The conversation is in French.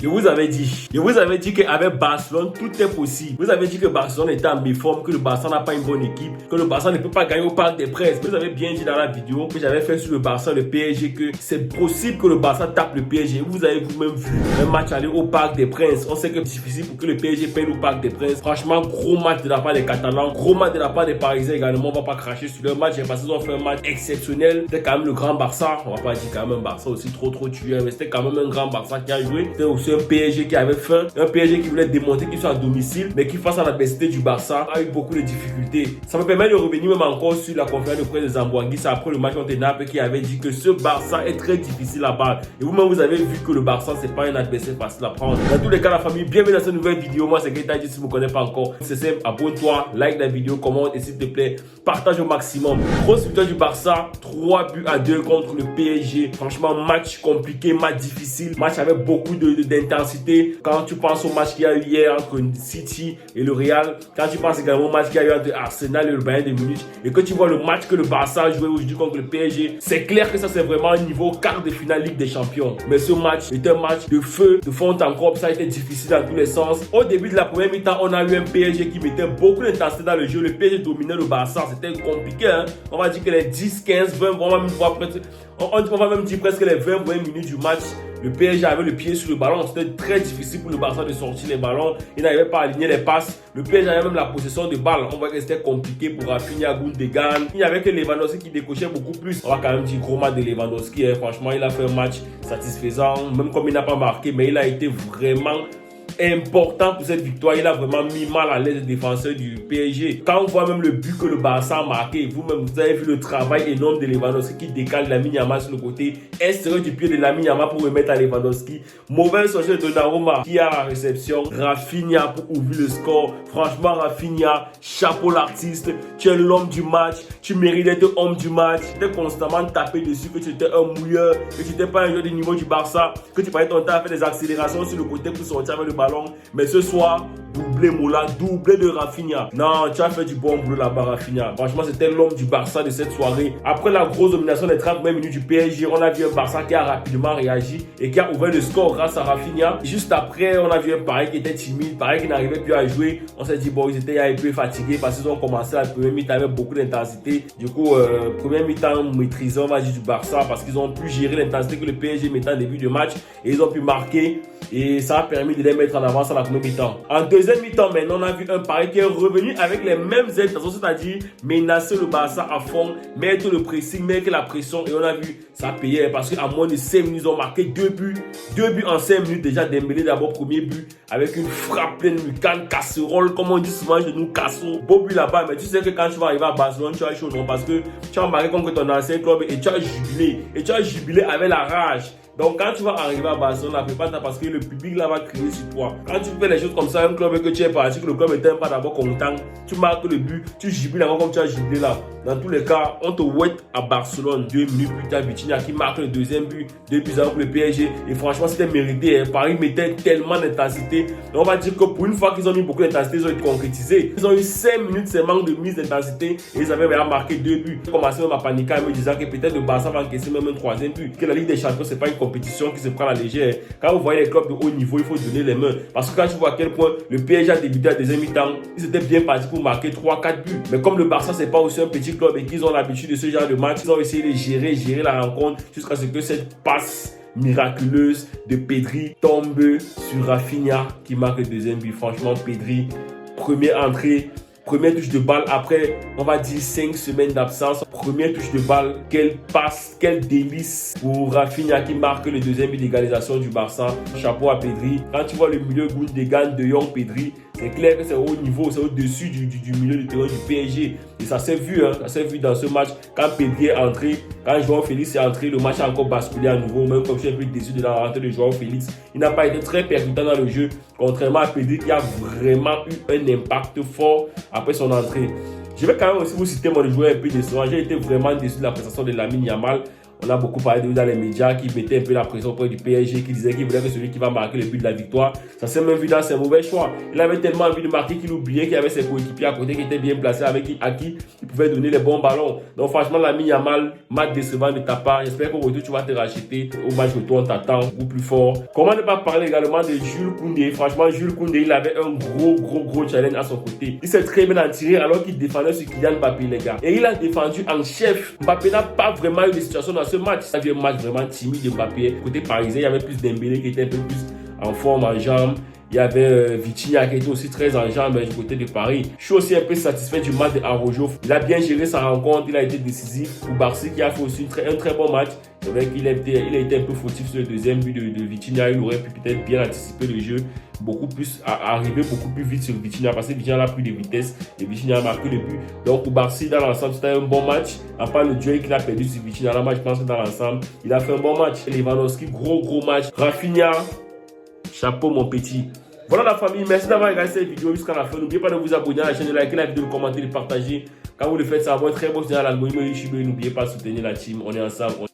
Je vous avais dit qu'avec Barcelone, tout est possible. Vous avez dit que Barcelone était en méforme, que le Barça n'a pas une bonne équipe, que le Barça ne peut pas gagner au Parc des Princes. Vous avez bien dit dans la vidéo que j'avais fait sur le Barça, le PSG, que c'est possible que le Barça tape le PSG. Vous avez vous-même vu un match aller au Parc des Princes. On sait que c'est difficile pour que le PSG paye au Parc des Princes. Franchement, gros match de la part des Catalans, gros match de la part des Parisiens également. On va pas cracher sur leur match parce qu'ils ont fait un match exceptionnel. C'était quand même le grand Barça. On va pas dire quand même un Barça aussi trop tueur, mais c'était quand même un grand Barça qui a joué. C'était aussi un PSG qui avait faim, un PSG qui voulait démontrer qu'il soit à domicile, mais qui face à l'adversité du Barça a eu beaucoup de difficultés. Ça me permet de revenir même encore sur la conférence de presse de Zamboanguissa après le match contre Naples qui avait dit que ce Barça est très difficile à battre. Et vous-même vous avez vu que le Barça c'est pas un adversaire facile à prendre. Dans tous les cas la famille, bienvenue dans cette nouvelle vidéo. Moi c'est Keita, si vous ne connaissez pas encore, c'est simple, abonne-toi, like la vidéo, commente et s'il te plaît, partage au maximum. Grosse victoire du Barça, 3-2 contre le PSG. Franchement match compliqué, match difficile, match avec beaucoup d'intensité. Quand tu penses au match qu'il y a eu hier entre City et le Real, quand tu penses également au match qu'il y a eu entre Arsenal et le Bayern de Munich, et que tu vois le match que le Barça a joué aujourd'hui contre le PSG, c'est clair que ça c'est vraiment un niveau quart de finale Ligue des Champions. Mais ce match est un match de feu, de fond en comble, ça a été difficile dans tous les sens. Au début de la première mi-temps, on a eu un PSG qui mettait beaucoup d'intensité dans le jeu. Le PSG dominait le Barça, c'était compliqué. On va dire que les 10, 15, 20, on va même dire presque les 20 minutes du match, le PSG avait le pied sur le ballon. C'était très difficile pour le Barça de sortir les ballons. Il n'arrivait pas à aligner les passes. Le PSG avait même la possession de balle. On voit que c'était compliqué pour Rafinha, Gundogan. Il n'y avait que Lewandowski qui décochait beaucoup plus. On va quand même dire gros match de Lewandowski. Franchement, il a fait un match satisfaisant. Même comme il n'a pas marqué, mais il a été vraiment important pour cette victoire. Il a vraiment mis mal à l'aise les défenseurs du PSG. Quand on voit même le but que le Barça a marqué, vous-même vous avez vu le travail énorme de Lewandowski qui décale Lamine Yamal sur le côté, extérieur du pied de Lamine Yamal pour remettre à Lewandowski. Mauvaise sortie de Donnarumma qui a la réception. Rafinha pour ouvrir le score. Franchement Rafinha, chapeau l'artiste. Tu es l'homme du match. Tu mérites d'être homme du match. Tu étais constamment tapé dessus que tu étais un mouilleur, que tu n'étais pas un joueur de niveau du Barça, que tu passais ton temps à faire des accélérations sur le côté pour sortir avec le ballon. Mais ce soir, doublé Mola, doublé de Rafinha. Non, tu as fait du bon boulot là-bas, Rafinha. Franchement, c'était l'homme du Barça de cette soirée. Après la grosse domination des 30 minutes du PSG, on a vu un Barça qui a rapidement réagi et qui a ouvert le score grâce à Rafinha. Juste après, on a vu un Paris qui était timide, Paris qui n'arrivait plus à jouer. On s'est dit, bon, ils étaient un peu fatigués parce qu'ils ont commencé la première mi-temps avec beaucoup d'intensité. Du coup, première mi-temps maîtrisant, on va dire, du Barça parce qu'ils ont pu gérer l'intensité que le PSG mettait en début de match et ils ont pu marquer. Et ça a permis de les mettre en avance à la première mi-temps. En deuxième mi-temps, maintenant, on a vu un Paris qui est revenu avec les mêmes intentions, c'est-à-dire menacer le Barça à fond, mettre le pressing, mettre la pression. Et on a vu, ça payait parce qu'à moins de 5 minutes, ils ont marqué 2 buts. 2 buts en 5 minutes déjà. Dembélé d'abord, premier but, avec une frappe pleine de canne, casserole, comme on dit souvent de nous, casserole. Beau but là-bas, mais tu sais que quand tu vas arriver à Barcelone, tu as chaud, non? Parce que tu as marqué contre ton ancien club et tu as jubilé. Et tu as jubilé avec la rage. Donc quand tu vas arriver à Barcelone, la plupart parce que le public là va crier sur toi. Quand tu fais les choses comme ça, un club que tu es parti, que le club était pas d'abord content, tu marques le but, tu jubiles d'abord comme tu as jubilé là. Dans tous les cas, on te wait à Barcelone 2 minutes plus tard, Vitinha qui marque le deuxième but, 2 buts pour le PSG. Et franchement, c'était mérité. Paris mettait tellement d'intensité. Donc on va dire que pour une fois qu'ils ont mis beaucoup d'intensité, ils ont été concrétisés. Ils ont eu 5 minutes seulement de mise d'intensité et ils avaient vraiment marqué 2 buts. Ils ont commencé même à paniquer en me disant que peut-être le Barça va encaisser même un troisième but. Que la Ligue des Champions, c'est pas une compétition qui se prend à la légère. Quand vous voyez les clubs de haut niveau, il faut donner les mains. Parce que quand tu vois à quel point le PSG a débuté à deuxième mi-temps, ils étaient bien partis pour marquer 3-4 buts. Mais comme le Barça, c'est pas aussi un petit club et qu'ils ont l'habitude de ce genre de match, ils ont essayé de gérer la rencontre jusqu'à ce que cette passe miraculeuse de Pedri tombe sur Rafinha qui marque le deuxième but. Franchement, Pedri, première entrée, première touche de balle après, on va dire 5 semaines d'absence. Première touche de balle, quelle passe, quel délice pour Rafinha qui marque le deuxième but d'égalisation du Barça. Chapeau à Pedri. Quand tu vois le milieu Gundogan, De Jong, Pedri, c'est clair que c'est au niveau, c'est au-dessus du milieu du terrain du PSG. Et ça s'est vu, ça s'est vu dans ce match. Quand Pedri est entré, quand Joao Félix est entré, le match a encore basculé à nouveau. Même comme je suis un peu déçu de la rentrée de Joao Félix, il n'a pas été très percutant dans le jeu, contrairement à Pedri qui a vraiment eu un impact fort après son entrée. Je vais quand même aussi vous citer mon joueur un peu décevant. J'ai été vraiment déçu de la prestation de Lamine Yamal. On a beaucoup parlé de lui dans les médias, qui mettait un peu la pression auprès du PSG, qui disait qu'il voulait que celui qui va marquer le but de la victoire. Ça s'est même vu dans ses mauvais choix. Il avait tellement envie de marquer qu'il oubliait qu'il y avait ses coéquipiers à côté qui étaient bien placés, à qui il pouvait donner les bons ballons. Donc franchement, l'ami Yamal, match décevant de ta part. J'espère qu'au retour, tu vas te racheter. Au match retour, on t'attend beaucoup plus fort. Comment ne pas parler également de Jules Koundé? Franchement, Jules Koundé, il avait un gros challenge à son côté. Il s'est très bien en tiré alors qu'il défendait sur Kylian Mbappé, les gars. Et il a défendu en chef. Mbappé n'a pas vraiment eu de situation dans ce match. Ça a vu un match vraiment timide de Mbappé. Côté parisien, il y avait plus Dembélé qui était un peu plus en forme, en jambes. Il y avait Vitinha qui était aussi très en jambes du côté de Paris. Je suis aussi un peu satisfait du match de Araujo. Il a bien géré sa rencontre, il a été décisif. Pour Barcy qui a fait aussi un très bon match. C'est vrai qu'il a été un peu fautif sur le deuxième but de Vitinha. Il aurait pu peut-être bien anticiper le jeu, arriver beaucoup plus vite sur Vitinha parce que Vitinha a pris de vitesse et Vitinha a marqué le but. Donc pour Barcy, dans l'ensemble, c'était un bon match. À part le duel qu'il a perdu sur Vitinha, là, je pense que dans l'ensemble, il a fait un bon match. Lewandowski, gros match. Rafinha, chapeau mon petit. Voilà la famille, merci d'avoir regardé cette vidéo jusqu'à la fin. N'oubliez pas de vous abonner à la chaîne, de liker la vidéo, de commenter, de partager. Quand vous le faites, ça va être très bon signal à l'algorithme YouTube. N'oubliez pas de soutenir la team. On est ensemble.